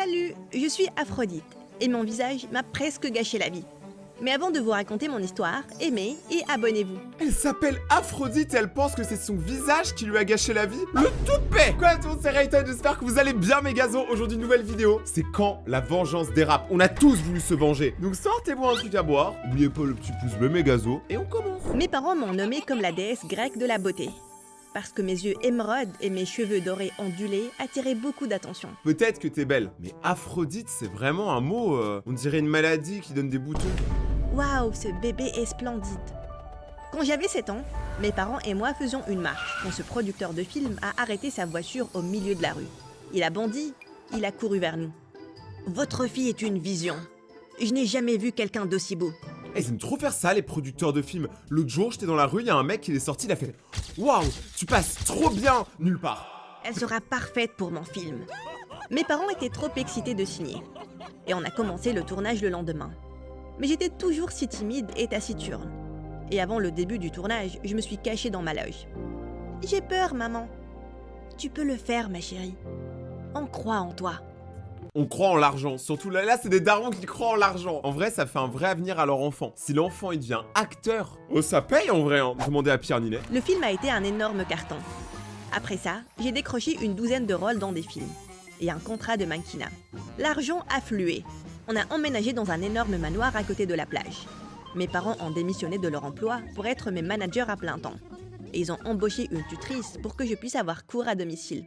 Salut, je suis Aphrodite et mon visage m'a presque gâché la vie. Mais avant de vous raconter mon histoire, aimez et abonnez-vous. Elle s'appelle Aphrodite et elle pense que c'est son visage qui lui a gâché la vie. Le toupet. Quoi tout le monde, c'est Rayton, j'espère que vous allez bien mes gazos. Aujourd'hui nouvelle vidéo, c'est quand la vengeance dérape. On a tous voulu se venger. Donc sortez-moi un truc à boire, n'oubliez pas le petit pouce bleu mes gazos et on commence. Mes parents m'ont nommée comme la déesse grecque de la beauté. Parce que mes yeux émeraudes et mes cheveux dorés ondulés attiraient beaucoup d'attention. Peut-être que t'es belle, mais Aphrodite c'est vraiment un mot, on dirait une maladie qui donne des boutons. Waouh, ce bébé est splendide. Quand j'avais 7 ans, mes parents et moi faisions une marche quand ce producteur de film a arrêté sa voiture au milieu de la rue. Il a bondi, il a couru vers nous. Votre fille est une vision. Je n'ai jamais vu quelqu'un d'aussi beau. Ils aiment trop faire ça les producteurs de films. L'autre jour j'étais dans la rue, il y a un mec qui est sorti, il a fait waouh, tu passes trop bien nulle part. Elle sera parfaite pour mon film. Mes parents étaient trop excités de signer. Et on a commencé le tournage le lendemain. Mais j'étais toujours si timide et taciturne. Et avant le début du tournage, je me suis cachée dans ma loge. J'ai peur, maman. Tu peux le faire, ma chérie. On croit en toi. On croit en l'argent, surtout là c'est des darons qui croient en l'argent. En vrai ça fait un vrai avenir à leur enfant. Si l'enfant il devient acteur, oh ça paye en vrai hein. Demandez à Pierre Ninet. Le film a été un énorme carton. Après ça, j'ai décroché une douzaine de rôles dans des films. Et un contrat de mannequinat. L'argent affluait. On a emménagé dans un énorme manoir à côté de la plage. Mes parents ont démissionné de leur emploi pour être mes managers à plein temps. Et ils ont embauché une tutrice pour que je puisse avoir cours à domicile.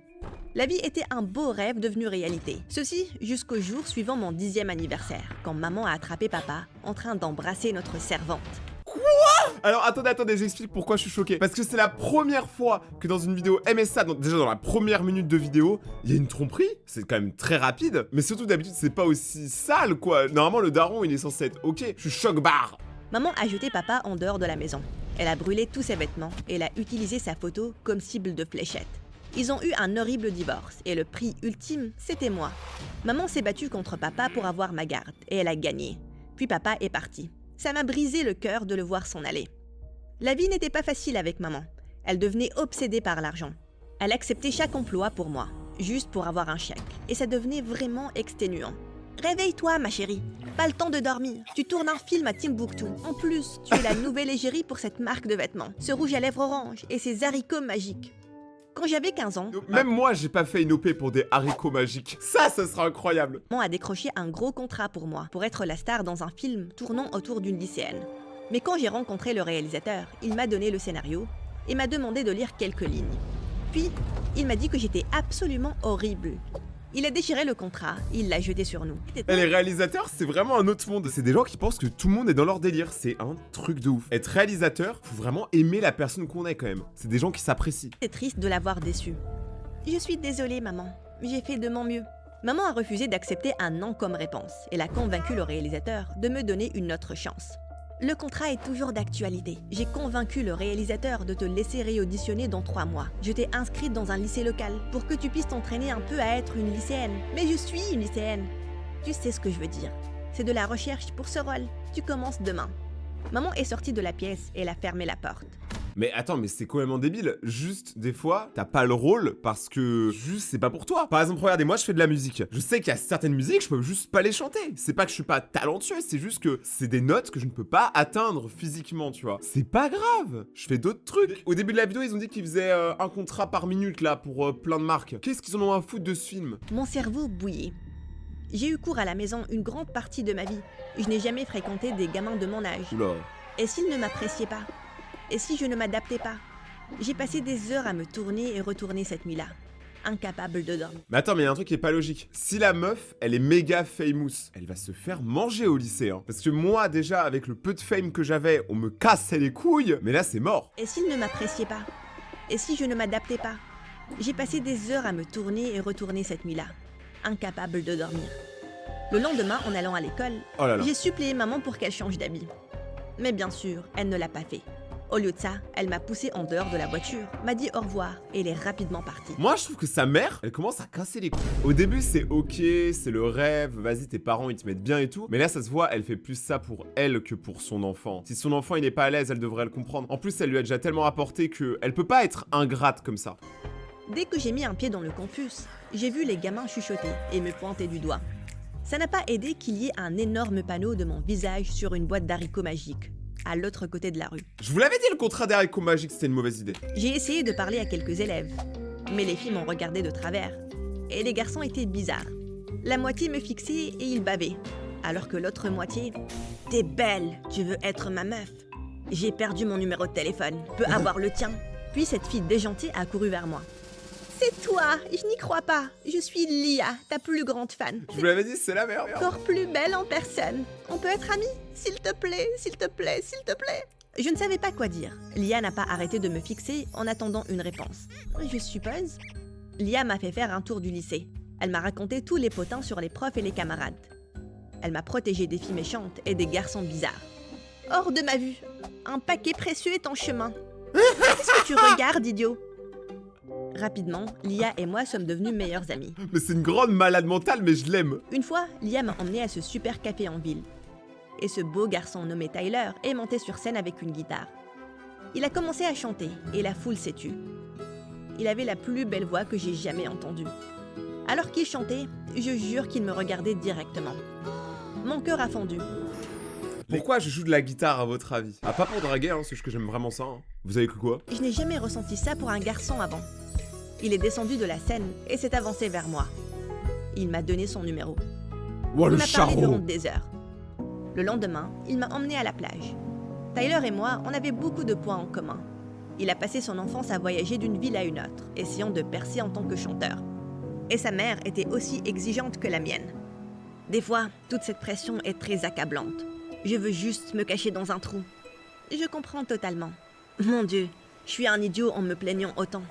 La vie était un beau rêve devenu réalité. Ceci jusqu'au jour suivant mon 10e anniversaire, quand maman a attrapé papa en train d'embrasser notre servante. Alors attendez, j'explique pourquoi je suis choqué. Parce que c'est la première fois que dans une vidéo MSA, donc déjà dans la première minute de vidéo, il y a une tromperie. C'est quand même très rapide. Mais surtout d'habitude c'est pas aussi sale quoi. Normalement le daron il est censé être ok. Je suis choc-barre. Maman a jeté papa en dehors de la maison. Elle a brûlé tous ses vêtements et elle a utilisé sa photo comme cible de fléchette. Ils ont eu un horrible divorce et le prix ultime, c'était moi. Maman s'est battue contre papa pour avoir ma garde et elle a gagné. Puis papa est parti. Ça m'a brisé le cœur de le voir s'en aller. La vie n'était pas facile avec maman. Elle devenait obsédée par l'argent. Elle acceptait chaque emploi pour moi, juste pour avoir un chèque. Et ça devenait vraiment exténuant. Réveille-toi, ma chérie. Pas le temps de dormir. Tu tournes un film à Timbuktu. En plus, tu es la nouvelle égérie pour cette marque de vêtements. Ce rouge à lèvres orange et ces haricots magiques. Quand j'avais 15 ans, Même moi j'ai pas fait une OP pour des haricots magiques. Ça sera incroyable. maman a décroché un gros contrat pour moi, pour être la star dans un film tournant autour d'une lycéenne. Mais quand j'ai rencontré le réalisateur, il m'a donné le scénario et m'a demandé de lire quelques lignes. Puis, il m'a dit que j'étais absolument horrible. Il a déchiré le contrat, il l'a jeté sur nous. Et les réalisateurs, c'est vraiment un autre monde. C'est des gens qui pensent que tout le monde est dans leur délire. C'est un truc de ouf. Être réalisateur, faut vraiment aimer la personne qu'on est quand même. C'est des gens qui s'apprécient. C'est triste de l'avoir déçu. Je suis désolée, maman. J'ai fait de mon mieux. Maman a refusé d'accepter un non comme réponse. Elle a convaincu le réalisateur de me donner une autre chance. Le contrat est toujours d'actualité. J'ai convaincu le réalisateur de te laisser réauditionner dans 3 mois. Je t'ai inscrite dans un lycée local pour que tu puisses t'entraîner un peu à être une lycéenne. Mais je suis une lycéenne. Tu sais ce que je veux dire. C'est de la recherche pour ce rôle. Tu commences demain. Maman est sortie de la pièce et elle a fermé la porte. Mais attends, mais c'est complètement débile. Juste, des fois, t'as pas le rôle parce que juste, c'est pas pour toi. Par exemple, regardez, moi, je fais de la musique. Je sais qu'il y a certaines musiques, je peux juste pas les chanter. C'est pas que je suis pas talentueux, c'est juste que c'est des notes que je ne peux pas atteindre physiquement, tu vois. C'est pas grave. Je fais d'autres trucs. Au début de la vidéo, ils ont dit qu'ils faisaient un contrat par minute, là, pour plein de marques. Qu'est-ce qu'ils en ont à foutre de ce film? Mon cerveau bouillait. J'ai eu cours à la maison une grande partie de ma vie. Je n'ai jamais fréquenté des gamins de mon âge. Oula. Et s'ils ne m'appréciaient pas? Et si je ne m'adaptais pas? J'ai passé des heures à me tourner et retourner cette nuit-là, incapable de dormir. Mais attends, mais il y a un truc qui est pas logique. Si la meuf, elle est méga famous, elle va se faire manger au lycée, hein. Parce que moi, déjà, avec le peu de fame que j'avais, on me cassait les couilles, mais là, c'est mort. Et s'ils ne m'appréciaient pas? Et si je ne m'adaptais pas? J'ai passé des heures à me tourner et retourner cette nuit-là, incapable de dormir. Le lendemain, en allant à l'école, Oh là là. j'ai supplié maman pour qu'elle change d'habit. Mais bien sûr, elle ne l'a pas fait. Au lieu de ça, elle m'a poussé en dehors de la voiture, m'a dit au revoir et elle est rapidement partie. Moi, je trouve que sa mère, elle commence à casser les couilles. Au début, c'est ok, c'est le rêve, vas-y, tes parents, ils te mettent bien et tout. Mais là, ça se voit, elle fait plus ça pour elle que pour son enfant. Si son enfant, il n'est pas à l'aise, elle devrait le comprendre. En plus, elle lui a déjà tellement apporté que elle peut pas être ingrate comme ça. Dès que j'ai mis un pied dans le campus, j'ai vu les gamins chuchoter et me pointer du doigt. Ça n'a pas aidé qu'il y ait un énorme panneau de mon visage sur une boîte d'haricots magiques, à l'autre côté de la rue. Je vous l'avais dit, le contrat des haricots magiques, c'était une mauvaise idée. J'ai essayé de parler à quelques élèves, mais les filles m'ont regardé de travers, et les garçons étaient bizarres. La moitié me fixait et ils bavaient, alors que l'autre moitié... T'es belle, tu veux être ma meuf. J'ai perdu mon numéro de téléphone, peux avoir le tien. Puis cette fille déjantée a couru vers moi. C'est toi, je n'y crois pas. Je suis Lia, ta plus grande fan. Je vous l'avais dit, c'est la merde. Encore plus belle en personne. On peut être amis? S'il te plaît, s'il te plaît, s'il te plaît. Je ne savais pas quoi dire. Lia n'a pas arrêté de me fixer en attendant une réponse. Je suppose. Lia m'a fait faire un tour du lycée. Elle m'a raconté tous les potins sur les profs et les camarades. Elle m'a protégée des filles méchantes et des garçons bizarres. Hors de ma vue, un paquet précieux est en chemin. Qu'est-ce que tu regardes, idiot? Rapidement, Lia et moi sommes devenus meilleures amies. Mais c'est une grande malade mentale, mais je l'aime. Une fois, Lia m'a emmenée à ce super café en ville. Et ce beau garçon nommé Tyler est monté sur scène avec une guitare. Il a commencé à chanter et la foule s'est tue. Il avait la plus belle voix que j'ai jamais entendue. Alors qu'il chantait, je jure qu'il me regardait directement. Mon cœur a fondu. Pourquoi je joue de la guitare à votre avis? Ah, pas pour draguer, hein, c'est juste que j'aime vraiment ça. Hein. Vous avez cru quoi? Je n'ai jamais ressenti ça pour un garçon avant. Il est descendu de la scène et s'est avancé vers moi. Il m'a donné son numéro. Oh, On le a parlé durant charron! des heures. Le lendemain, il m'a emmené à la plage. Tyler et moi, on avait beaucoup de points en commun. Il a passé son enfance à voyager d'une ville à une autre, essayant de percer en tant que chanteur. Et sa mère était aussi exigeante que la mienne. Des fois, toute cette pression est très accablante. Je veux juste me cacher dans un trou. Je comprends totalement. Mon Dieu, je suis un idiot en me plaignant autant.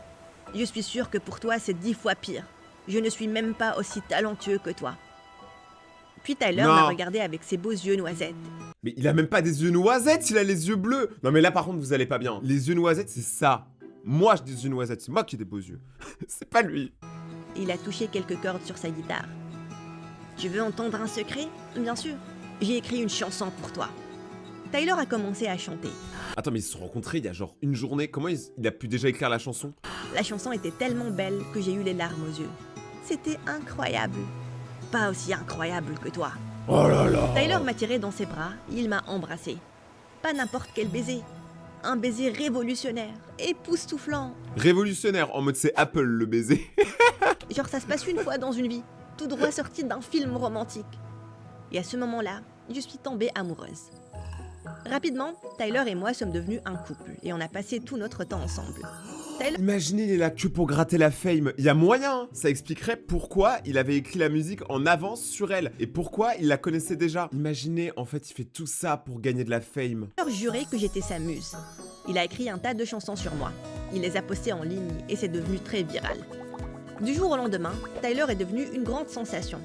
Je suis sûre que pour toi, c'est 10 fois pire. Je ne suis même pas aussi talentueux que toi. Puis Tyler Non. m'a regardé avec ses beaux yeux noisettes. Mais il a même pas des yeux noisettes, il a les yeux bleus. Non mais là par contre vous allez pas bien. Les yeux noisettes c'est ça. Moi j'ai des yeux noisettes, c'est moi qui ai des beaux yeux. C'est pas lui. Il a touché quelques cordes sur sa guitare. Tu veux entendre un secret? Bien sûr. J'ai écrit une chanson pour toi. Tyler a commencé à chanter. Attends mais ils se sont rencontrés il y a genre une journée. Comment il a pu déjà écrire la chanson? La chanson était tellement belle que j'ai eu les larmes aux yeux. C'était incroyable. Pas aussi incroyable que toi. Oh là là. Tyler m'a tiré dans ses bras, il m'a embrassé. Pas n'importe quel baiser. Un baiser révolutionnaire, époustouflant. Révolutionnaire, en mode c'est Apple le baiser. Genre ça se passe une fois dans une vie, tout droit sorti d'un film romantique. Et à ce moment-là, je suis tombée amoureuse. Rapidement, Tyler et moi sommes devenus un couple et on a passé tout notre temps ensemble. Tyler Imaginez, il est là que pour gratter la fame. Il y a moyen, hein. Ça expliquerait pourquoi il avait écrit la musique en avance sur elle et pourquoi il la connaissait déjà. Imaginez, en fait, il fait tout ça pour gagner de la fame. jurait que j'étais sa muse. Il a écrit un tas de chansons sur moi. Il les a postées en ligne et c'est devenu très viral. Du jour au lendemain, Tyler est devenu une grande sensation.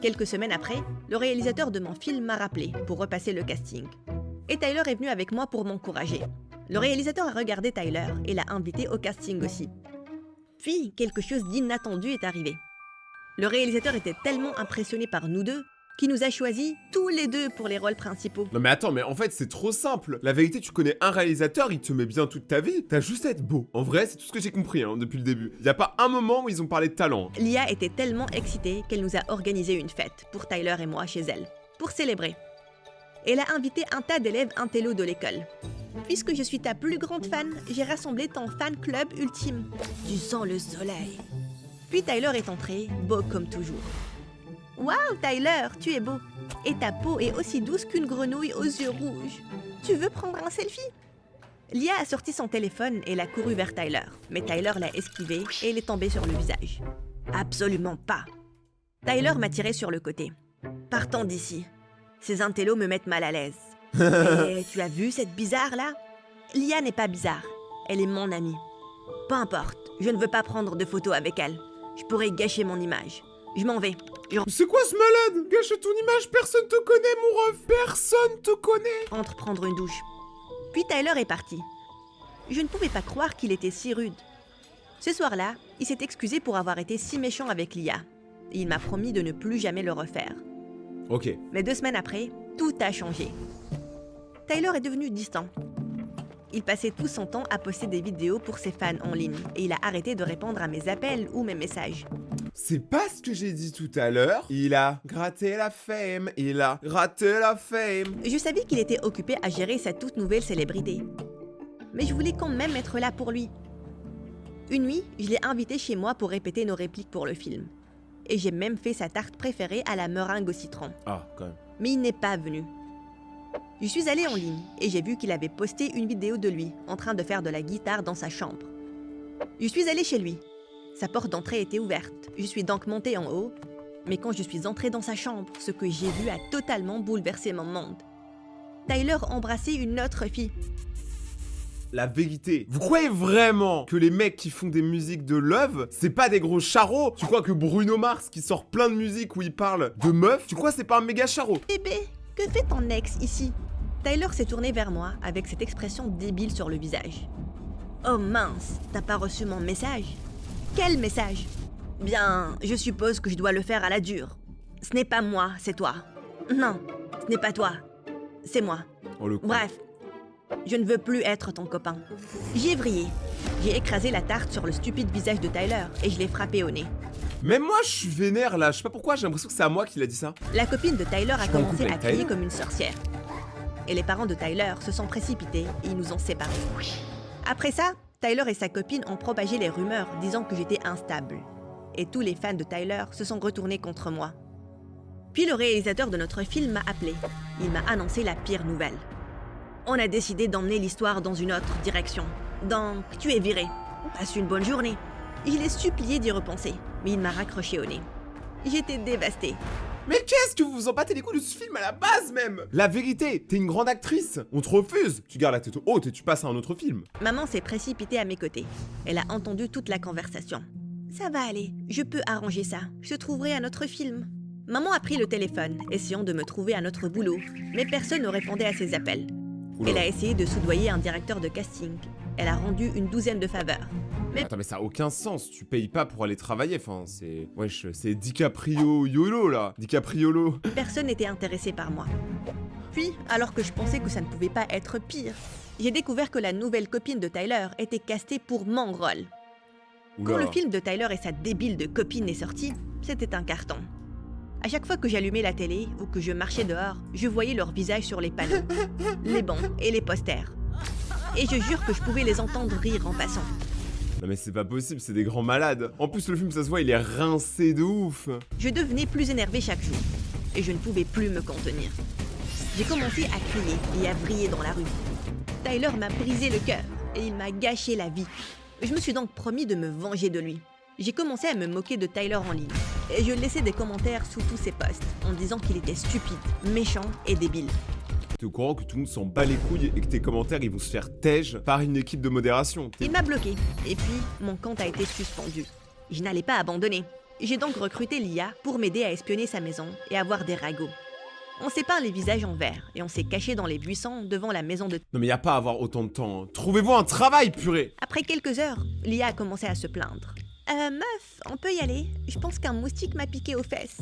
Quelques semaines après, le réalisateur de mon film m'a rappelé pour repasser le casting. Et Tyler est venu avec moi pour m'encourager. Le réalisateur a regardé Tyler et l'a invité au casting aussi. Puis, quelque chose d'inattendu est arrivé. Le réalisateur était tellement impressionné par nous deux qu'il nous a choisis tous les deux pour les rôles principaux. Non mais attends, mais en fait c'est trop simple. La vérité, tu connais un réalisateur, il te met bien toute ta vie. T'as juste à être beau. En vrai, c'est tout ce que j'ai compris hein, depuis le début. Y a pas un moment où ils ont parlé de talent. Lia était tellement excitée qu'elle nous a organisé une fête pour Tyler et moi chez elle, pour célébrer. Elle a invité un tas d'élèves intello de l'école. Puisque je suis ta plus grande fan, j'ai rassemblé ton fan club ultime. Tu sens le soleil. Puis Tyler est entré, beau comme toujours. Waouh, Tyler, tu es beau. Et ta peau est aussi douce qu'une grenouille aux yeux rouges. Tu veux prendre un selfie? Lia a sorti son téléphone et l'a couru vers Tyler. Mais Tyler l'a esquivé et il est tombé sur le visage. Absolument pas. Tyler m'a tiré sur le côté. Partons d'ici. Ces intellos me mettent mal à l'aise. Et tu as vu cette bizarre-là? Lia n'est pas bizarre. Elle est mon amie. Peu importe, je ne veux pas prendre de photos avec elle. Je pourrais gâcher mon image. Je m'en vais. C'est quoi ce malade? Gâche ton image, personne te connaît mon ref. Personne te connaît. Entre prendre une douche. Puis Tyler est parti. Je ne pouvais pas croire qu'il était si rude. Ce soir-là, il s'est excusé pour avoir été si méchant avec Lia. Et il m'a promis de ne plus jamais le refaire. Ok. Mais 2 semaines après, tout a changé. Tyler est devenu distant. Il passait tout son temps à poster des vidéos pour ses fans en ligne et il a arrêté de répondre à mes appels ou mes messages. C'est pas ce que j'ai dit tout à l'heure. Il a gratté la fame, il a gratté la fame. Je savais qu'il était occupé à gérer sa toute nouvelle célébrité. Mais je voulais quand même être là pour lui. Une nuit, je l'ai invité chez moi pour répéter nos répliques pour le film. Et j'ai même fait sa tarte préférée à la meringue au citron. Ah, quand même. Mais il n'est pas venu. Je suis allée en ligne et j'ai vu qu'il avait posté une vidéo de lui en train de faire de la guitare dans sa chambre. Je suis allée chez lui. Sa porte d'entrée était ouverte. Je suis donc montée en haut. Mais quand je suis entrée dans sa chambre, ce que j'ai vu a totalement bouleversé mon monde. Tyler embrassait une autre fille. La vérité. Vous croyez vraiment que les mecs qui font des musiques de love, c'est pas des gros charros? Tu crois que Bruno Mars qui sort plein de musiques où il parle de meufs, tu crois que c'est pas un méga charreau? Bébé, que fait ton ex ici? Tyler s'est tourné vers moi avec cette expression débile sur le visage. Oh mince, t'as pas reçu mon message? Quel message? Bien, je suppose que je dois le faire à la dure. Ce n'est pas moi, c'est toi. Non, ce n'est pas toi. C'est moi. Oh, le con. Bref, je ne veux plus être ton copain. J'ai vrillé. J'ai écrasé la tarte sur le stupide visage de Tyler et je l'ai frappé au nez. Même moi, je suis vénère là. Je sais pas pourquoi, j'ai l'impression que c'est à moi qu'il a dit ça. La copine de Tyler a Je suis en commencé couple à avec crier Tyler. comme une sorcière. Et les parents de Tyler se sont précipités et ils nous ont séparés. Après ça, Tyler et sa copine ont propagé les rumeurs disant que j'étais instable. Et tous les fans de Tyler se sont retournés contre moi. Puis le réalisateur de notre film m'a appelé. Il m'a annoncé la pire nouvelle. On a décidé d'emmener l'histoire dans une autre direction. Donc, tu es viré. Passe une bonne journée. Je l'ai supplié d'y repenser, mais il m'a raccroché au nez. J'étais dévastée. Mais qu'est-ce que vous vous en battez les couilles de ce film à la base même? La vérité, t'es une grande actrice. On te refuse. Tu gardes la tête haute et tu passes à un autre film. Maman s'est précipitée à mes côtés. Elle a entendu toute la conversation. Ça va aller, je peux arranger ça. Je te trouverai un autre film. Maman a pris le téléphone, essayant de me trouver un autre boulot, mais personne ne répondait à ses appels. Oula. Elle a essayé de soudoyer un directeur de casting. Elle a rendu une douzaine de faveurs. Attends, mais ça a aucun sens. Tu payes pas pour aller travailler. Enfin, c'est. Wesh, c'est DiCaprio YOLO là. DiCapriolo. Personne n'était intéressé par moi. Puis, alors que je pensais que ça ne pouvait pas être pire, j'ai découvert que la nouvelle copine de Tyler était castée pour mon rôle. Quand Oula. le film de Tyler et sa débile de copine est sorti, c'était un carton. À chaque fois que j'allumais la télé ou que je marchais dehors, je voyais leurs visages sur les panneaux, les bancs et les posters. Et je jure que je pouvais les entendre rire en passant. Non mais c'est pas possible, c'est des grands malades. En plus le film ça se voit, il est rincé de ouf. Je devenais plus énervée chaque jour, et je ne pouvais plus me contenir. J'ai commencé à crier et à vriller dans la rue. Tyler m'a brisé le cœur, et il m'a gâché la vie. Je me suis donc promis de me venger de lui. J'ai commencé à me moquer de Tyler en ligne, et je laissais des commentaires sous tous ses posts, en disant qu'il était stupide, méchant et débile. T'es au courant que tout le monde s'en bat les couilles et que tes commentaires ils vont se faire tège par une équipe de modération. Il m'a bloqué, et puis mon compte a été suspendu. Je n'allais pas abandonner. J'ai donc recruté l'IA pour m'aider à espionner sa maison et avoir des ragots. On s'est peint les visages en vert et on s'est caché dans les buissons devant la maison de... Non mais y a pas à avoir autant de temps. Hein. Trouvez-vous un travail, purée. Après quelques heures, l'IA a commencé à se plaindre. Meuf, on peut y aller? Je pense qu'un moustique m'a piqué aux fesses.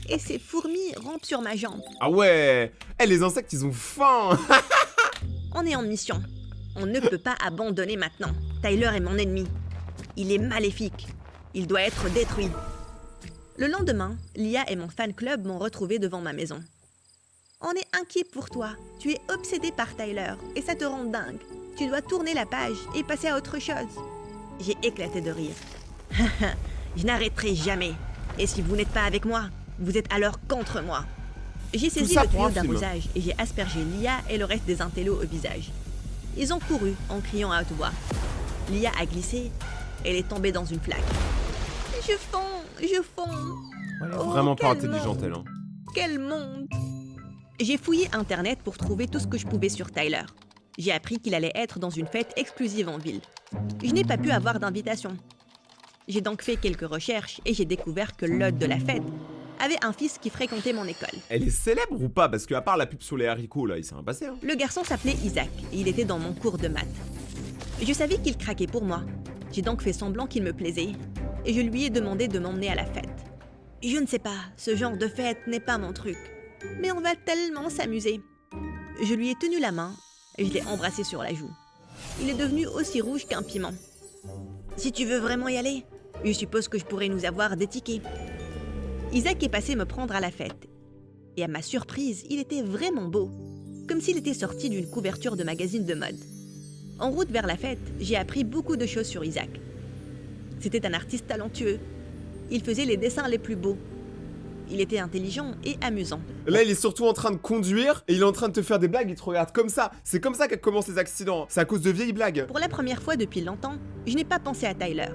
Et ces fourmis rampent sur ma jambe. Ah ouais. Eh les insectes ils ont faim. On est en mission. On ne peut pas abandonner maintenant. Tyler est mon ennemi. Il est maléfique. Il doit être détruit. Le lendemain, l'IA et mon fan club m'ont retrouvé devant ma maison. On est inquiet pour toi. Tu es obsédé par Tyler et ça te rend dingue. Tu dois tourner la page et passer à autre chose. J'ai éclaté de rire. Je n'arrêterai jamais. Et si vous n'êtes pas avec moi, vous êtes alors contre moi. J'ai saisi ça le pour tuyau un film. d'arrosage et j'ai aspergé l'IA et le reste des intellos au visage. Ils ont couru en criant à haute voix. L'IA a glissé. Elle est tombée dans une flaque. Je fonds, je fonds. Elle est Oh, vraiment pas quel intelligente monde. elle. Hein. Quel monde! J'ai fouillé Internet pour trouver tout ce que je pouvais sur Tyler. J'ai appris qu'il allait être dans une fête exclusive en ville. Je n'ai pas pu avoir d'invitation. J'ai donc fait quelques recherches et j'ai découvert que l'hôte de la fête avait un fils qui fréquentait mon école. Elle est célèbre ou pas? Parce qu'à part la pub sur les haricots là, il s'est rien passé. Hein. Le garçon s'appelait Isaac et il était dans mon cours de maths. Je savais qu'il craquait pour moi. J'ai donc fait semblant qu'il me plaisait et je lui ai demandé de m'emmener à la fête. Je ne sais pas, ce genre de fête n'est pas mon truc. Mais on va tellement s'amuser. Je lui ai tenu la main et je l'ai embrassé sur la joue. Il est devenu aussi rouge qu'un piment. Si tu veux vraiment y aller, Je suppose que je pourrais nous avoir des tickets. Isaac est passé me prendre à la fête. Et à ma surprise, il était vraiment beau. Comme s'il était sorti d'une couverture de magazine de mode. En route vers la fête, j'ai appris beaucoup de choses sur Isaac. C'était un artiste talentueux. Il faisait les dessins les plus beaux. Il était intelligent et amusant. Là, il est surtout en train de conduire et il est en train de te faire des blagues, il te regarde comme ça. C'est comme ça que commencent les accidents. C'est à cause de vieilles blagues. Pour la première fois depuis longtemps, je n'ai pas pensé à Tyler.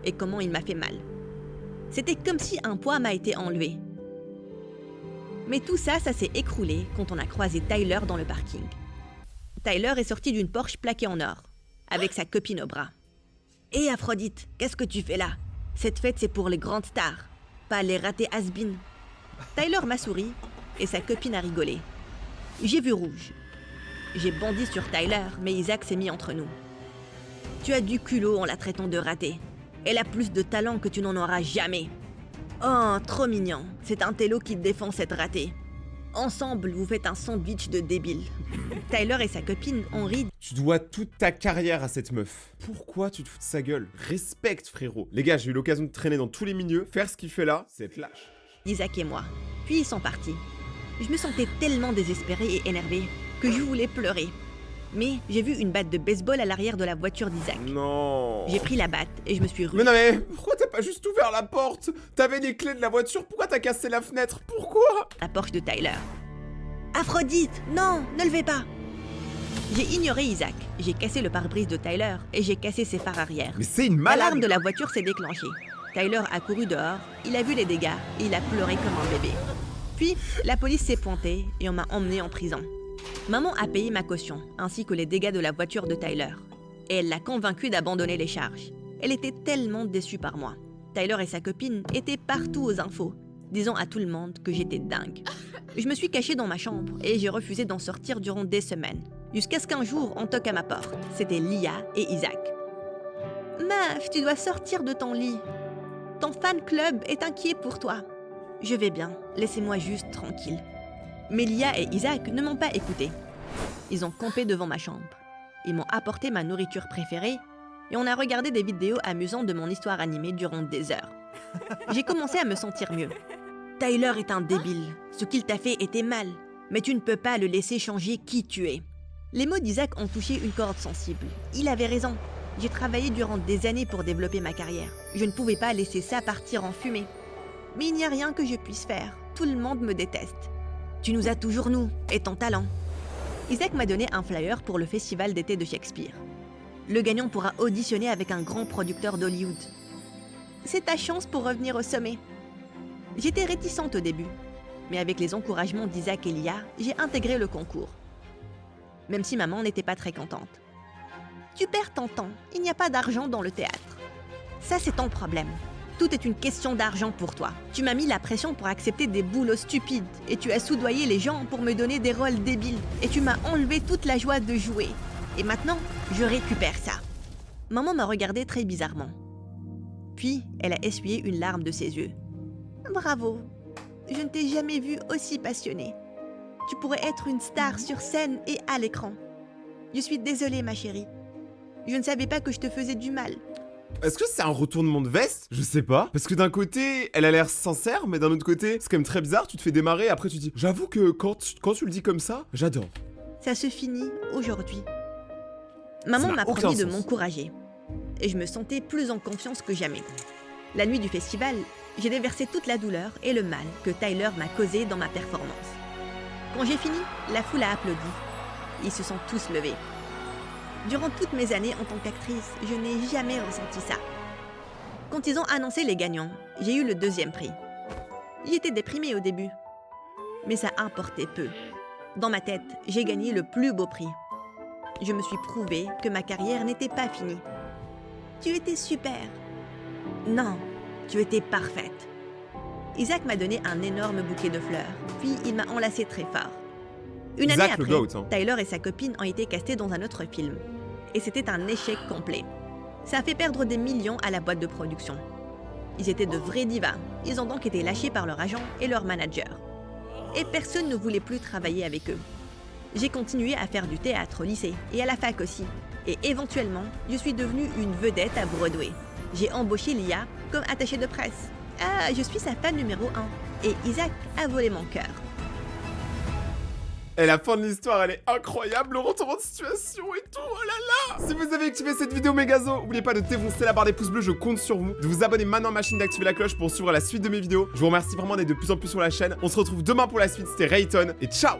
Et comment il m'a fait mal. C'était comme si un poids m'a été enlevé. Mais tout ça, ça s'est écroulé quand on a croisé Tyler dans le parking. Tyler est sorti d'une Porsche plaquée en or, avec sa copine au bras. « Hé Aphrodite, qu'est-ce que tu fais là? Cette fête, c'est pour les grandes stars, pas les ratés has-been. » Tyler m'a souri et sa copine a rigolé. J'ai vu rouge. J'ai bondi sur Tyler, mais Isaac s'est mis entre nous. « Tu as du culot en la traitant de ratée. Elle a plus de talent que tu n'en auras jamais. » Oh, trop mignon. C'est un télo qui défend cette ratée. Ensemble, vous faites un sandwich de débiles. Tyler et sa copine ont ri. Tu dois toute ta carrière à cette meuf. Pourquoi tu te fous de sa gueule? Respecte, frérot. Les gars, j'ai eu l'occasion de traîner dans tous les milieux. Faire ce qu'il fait là, c'est être lâche. Isaac et moi. Puis ils sont partis. Je me sentais tellement désespérée et énervée que je voulais pleurer. Mais j'ai vu une batte de baseball à l'arrière de la voiture d'Isaac. Non. J'ai pris la batte et je me suis Mais non mais, pourquoi t'as pas juste ouvert la porte? T'avais les clés de la voiture, pourquoi t'as cassé la fenêtre? Pourquoi? La Porsche de Tyler. Aphrodite, non, ne le fais pas. J'ai ignoré Isaac. J'ai cassé le pare-brise de Tyler et j'ai cassé ses phares arrière. Mais c'est une malade. L'alarme de la voiture s'est déclenchée. Tyler a couru dehors, il a vu les dégâts et il a pleuré comme un bébé. Puis, la police s'est pointée et on m'a emmené en prison. Maman a payé ma caution, ainsi que les dégâts de la voiture de Tyler. Et elle l'a convaincue d'abandonner les charges. Elle était tellement déçue par moi. Tyler et sa copine étaient partout aux infos, disant à tout le monde que j'étais dingue. Je me suis cachée dans ma chambre et j'ai refusé d'en sortir durant des semaines. Jusqu'à ce qu'un jour, on toque à ma porte. C'était Lia et Isaac. « Meuf, tu dois sortir de ton lit. Ton fan club est inquiet pour toi. » « Je vais bien, laissez-moi juste tranquille. » Mais Lia et Isaac ne m'ont pas écouté. Ils ont campé devant ma chambre. Ils m'ont apporté ma nourriture préférée et on a regardé des vidéos amusantes de mon histoire animée durant des heures. J'ai commencé à me sentir mieux. Tyler est un débile. Ce qu'il t'a fait était mal. Mais tu ne peux pas le laisser changer qui tu es. Les mots d'Isaac ont touché une corde sensible. Il avait raison. J'ai travaillé durant des années pour développer ma carrière. Je ne pouvais pas laisser ça partir en fumée. Mais il n'y a rien que je puisse faire. Tout le monde me déteste. Tu nous as toujours, nous, et ton talent. Isaac m'a donné un flyer pour le festival d'été de Shakespeare. Le gagnant pourra auditionner avec un grand producteur d'Hollywood. C'est ta chance pour revenir au sommet. J'étais réticente au début, mais avec les encouragements d'Isaac et Lia, j'ai intégré le concours. Même si maman n'était pas très contente. Tu perds ton temps, il n'y a pas d'argent dans le théâtre. Ça, c'est ton problème. Tout est une question d'argent pour toi. Tu m'as mis la pression pour accepter des boulots stupides et tu as soudoyé les gens pour me donner des rôles débiles et tu m'as enlevé toute la joie de jouer. Et maintenant, je récupère ça. Maman m'a regardé très bizarrement. Puis, elle a essuyé une larme de ses yeux. Bravo. Je ne t'ai jamais vue aussi passionnée. Tu pourrais être une star sur scène et à l'écran. Je suis désolée, ma chérie. Je ne savais pas que je te faisais du mal. Est-ce que c'est un retournement de veste? Je sais pas. Parce que d'un côté, elle a l'air sincère, mais d'un autre côté, c'est quand même très bizarre. Tu te fais démarrer, après tu dis, j'avoue que quand tu le dis comme ça, j'adore. Ça se finit aujourd'hui. Maman m'a promis de m'encourager. Et je me sentais plus en confiance que jamais. La nuit du festival, j'ai déversé toute la douleur et le mal que Tyler m'a causé dans ma performance. Quand j'ai fini, la foule a applaudi. Ils se sont tous levés. Durant toutes mes années en tant qu'actrice, je n'ai jamais ressenti ça. Quand ils ont annoncé les gagnants, j'ai eu le 2e prix. J'étais déprimée au début, mais ça importait peu. Dans ma tête, j'ai gagné le plus beau prix. Je me suis prouvé que ma carrière n'était pas finie. Tu étais super. Non, tu étais parfaite. Isaac m'a donné un énorme bouquet de fleurs, puis il m'a enlacé très fort. Une année après, Tyler et sa copine ont été castés dans un autre film. Et c'était un échec complet. Ça a fait perdre des millions à la boîte de production. Ils étaient de vrais divas. Ils ont donc été lâchés par leur agent et leur manager. Et personne ne voulait plus travailler avec eux. J'ai continué à faire du théâtre au lycée et à la fac aussi. Et éventuellement, je suis devenue une vedette à Broadway. J'ai embauché Lia comme attachée de presse. Ah, je suis sa fan numéro 1. Et Isaac a volé mon cœur. Et la fin de l'histoire, elle est incroyable, le retournement de situation et tout, oh là là! Si vous avez kiffé cette vidéo mégazo, n'oubliez pas de défoncer la barre des pouces bleus, je compte sur vous, de vous abonner maintenant à ma chaîne, d'activer la cloche pour suivre la suite de mes vidéos. Je vous remercie vraiment d'être de plus en plus sur la chaîne. On se retrouve demain pour la suite, c'était Rayton, et ciao!